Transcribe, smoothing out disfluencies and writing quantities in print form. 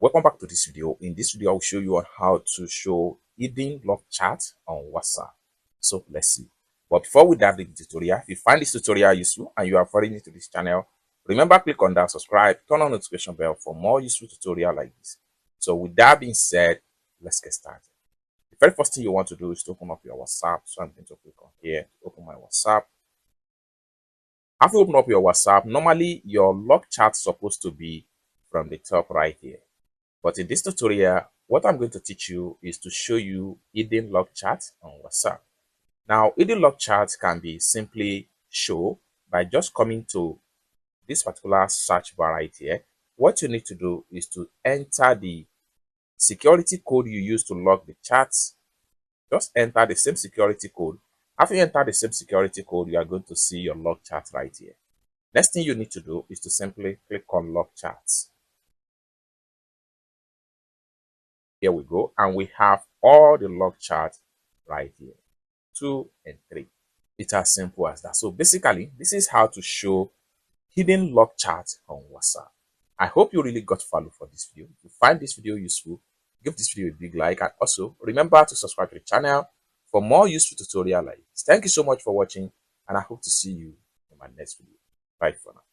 Welcome back to this video. In this video, I'll show you on how to show hidden lock chat on WhatsApp. So let's see. But before we dive into the tutorial, if you find this tutorial useful and you are very new to this channel, remember click on that subscribe, turn on the notification bell for more useful tutorial like this. So with that being said, let's get started. The very first thing you want to do is to open up your WhatsApp. So I'm going to click on here to open my WhatsApp. After you open up your WhatsApp, normally your lock chat is supposed to be from the top right here. But in this tutorial, what I'm going to teach you is to show you hidden lock chat on WhatsApp. Now, hidden lock chat can be simply shown by just coming to this particular search bar right here. What you need to do is to enter the security code you use to lock the chats. Just enter the same security code. After you enter the same security code, you are going to see your lock chat right here. Next thing you need to do is to simply click on lock chats. Here we go, and we have all the lock chat right here, 2 and 3. It's as simple as that. So basically, this is how to show hidden lock chat on WhatsApp. I hope you really got value for this video. If you find this video useful, give this video a big like, and also remember to subscribe to the channel for more useful tutorial like this. Thank you so much for watching, and I hope to see you in my next video. Bye for now.